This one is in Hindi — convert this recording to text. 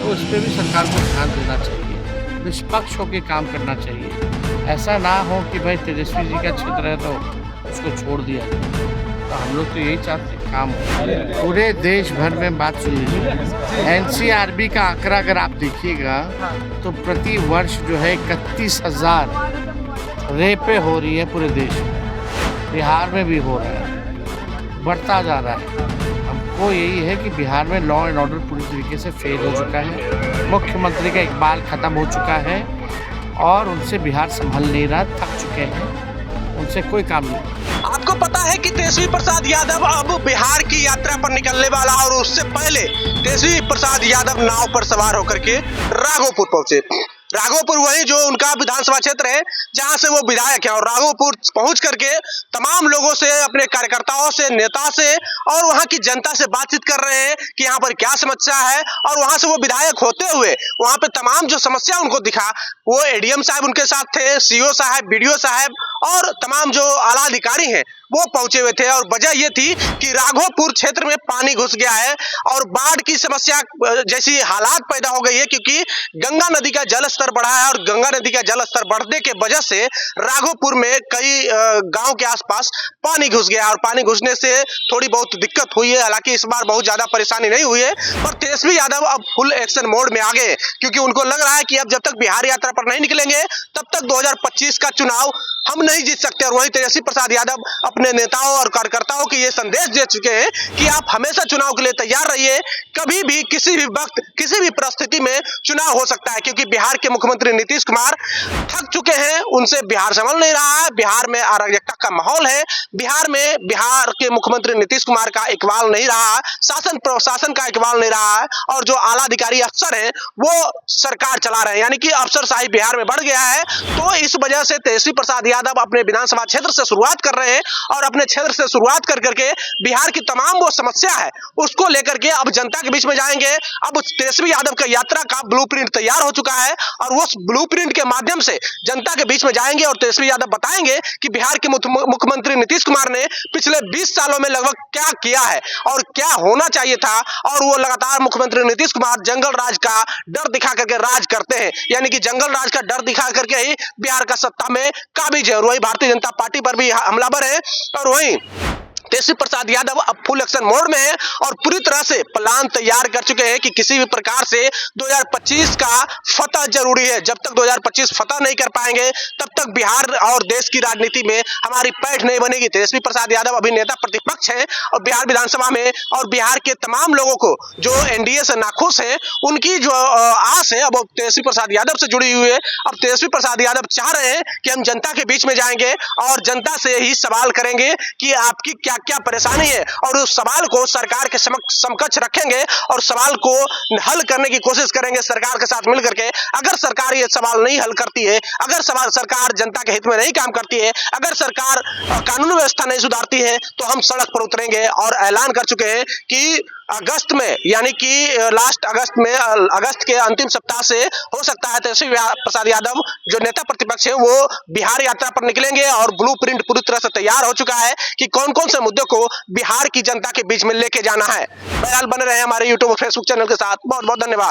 तो उस पे भी सरकार को ध्यान देना चाहिए, निष्पक्ष होकर काम करना चाहिए। ऐसा ना हो कि भाई तेजस्वी जी का क्षेत्र है तो उसको छोड़ दिया जाए। तो हम लोग तो यही चाहते हैं काम हो। पूरे देश भर में बात सुन लीजिए, एनसीआरबी का आंकड़ा अगर आप देखिएगा तो प्रति वर्ष जो है 31,000 रेपें हो रही है पूरे देश में। बिहार में भी हो रहा है, बढ़ता जा रहा है। हमको यही है कि बिहार में लॉ एंड ऑर्डर पूरी तरीके से फेल हो चुका है। मुख्यमंत्री का इकबाल खत्म हो चुका है और उनसे बिहार संभल नहीं रहा, थक चुके हैं, उनसे कोई काम नहीं। आपको पता है कि तेजस्वी प्रसाद यादव अब बिहार की यात्रा पर निकलने वाला, और उससे पहले तेजस्वी प्रसाद यादव नाव पर सवार होकर के राघोपुर पहुंचे। राघोपुर वही जो उनका विधानसभा क्षेत्र है जहां से वो विधायक है, और राघोपुर पहुंच करके तमाम लोगों से, अपने कार्यकर्ताओं से, नेता से और वहां की जनता से बातचीत कर रहे हैं कि यहाँ पर क्या समस्या है। और वहां से वो विधायक होते हुए वहां पे तमाम जो समस्या उनको दिखा, वो एडीएम साहब उनके साथ थे, सीओ साहब, बीडीओ साहब और तमाम जो आला अधिकारी हैं वो पहुंचे हुए थे। और वजह ये थी कि राघोपुर क्षेत्र में पानी घुस गया है और बाढ़ की समस्या जैसी हालात पैदा हो गई है, क्योंकि गंगा नदी का जल स्तर बढ़ा है, और गंगा नदी का जल स्तर बढ़ने के वजह से राघोपुर में कई गांव के आसपास पानी घुस गया, और पानी घुसने से थोड़ी बहुत दिक्कत हुई है। हालांकि इस बार बहुत ज्यादा परेशानी नहीं हुई है, पर तेजस्वी यादव अब फुल एक्शन मोड में आ गए, क्योंकि उनको लग रहा है कि अब जब तक बिहार यात्रा पर नहीं निकलेंगे तब तक 2025 का चुनाव हम नहीं जीत सकते। और वही तेजस्वी प्रसाद यादव अपने नेताओं और कार्यकर्ताओं को ये संदेश दे चुके हैं कि आप हमेशा चुनाव के लिए तैयार रहिए, कभी भी किसी भी वक्त किसी भी परिस्थिति में चुनाव हो सकता है, क्योंकि बिहार के मुख्यमंत्री नीतीश कुमार थक चुके हैं, उनसे बिहार संभल नहीं रहा है, बिहार में अराजकता का माहौल है, बिहार के मुख्यमंत्री नीतीश कुमार का इकबाल नहीं रहा, शासन प्रशासन का इकबाल नहीं रहा है, और जो आला अधिकारी अफसर हैं वो सरकार चला रहे हैं, यानी कि अफसरशाही बिहार में बढ़ गया है। तो इस वजह से तेजस्वी प्रसाद यादव अपने विधानसभा क्षेत्र से शुरुआत कर रहे हैं, और अपने क्षेत्र से शुरुआत कर करके बिहार की तमाम वो समस्या है उसको लेकर के अब जनता के बीच में जाएंगे। अब तेजस्वी यादव का यात्रा का ब्लूप्रिंट तैयार हो चुका है, और उस ब्लूप्रिंट के माध्यम से जनता के बीच में जाएंगे, और तेजस्वी यादव बताएंगे कि बिहार के मुख्यमंत्री नीतीश कुमार ने पिछले 20 सालों में लगभग क्या किया है और क्या होना चाहिए था। और वो लगातार मुख्यमंत्री नीतीश कुमार जंगल राज का डर दिखा करके राज करते हैं, यानी कि जंगल राज का डर दिखा करके ही बिहार का सत्ता में काबिज है, और वही भारतीय जनता पार्टी पर भी हमलावर है। और वहीं तेजस्वी प्रसाद यादव अब फुल एक्शन मोड में है और पूरी तरह से प्लान तैयार कर चुके हैं कि किसी भी प्रकार से 2025 का फतह जरूरी है। जब तक 2025 फतह नहीं कर पाएंगे तब तक बिहार और देश की राजनीति में हमारी पैठ नहीं बनेगी। तेजस्वी प्रसाद यादव अभी नेता प्रतिपक्ष हैं और बिहार विधानसभा में, और बिहार के तमाम लोगों को जो एनडीए से नाखुश है उनकी जो आस है अब तेजस्वी प्रसाद यादव से जुड़ी हुई है। अब तेजस्वी प्रसाद यादव चाह रहे हैं कि हम जनता के बीच में जाएंगे और जनता से ही सवाल करेंगे कि आपकी क्या क्या परेशानी है, और उस सवाल को सरकार के समकक्ष रखेंगे और सवाल को हल करने की कोशिश करेंगे सरकार के साथ मिलकर के। अगर सरकार ये सवाल नहीं हल करती है, अगर सरकार जनता के हित में नहीं काम करती है, अगर सरकार कानून व्यवस्था नहीं सुधारती है, तो हम सड़क पर उतरेंगे। और ऐलान कर चुके हैं कि अगस्त में, यानी कि लास्ट अगस्त में, अगस्त के अंतिम सप्ताह से हो सकता है तेजस्वी प्रसाद यादव जो नेता प्रतिपक्ष है वो बिहार यात्रा पर निकलेंगे, और ब्लूप्रिंट पूरी तरह से तैयार हो चुका है कि कौन कौन से मुद्दों को बिहार की जनता के बीच में लेके जाना है। बहरहाल बने रहे हमारे यूट्यूब और फेसबुक चैनल के साथ। बहुत बहुत धन्यवाद।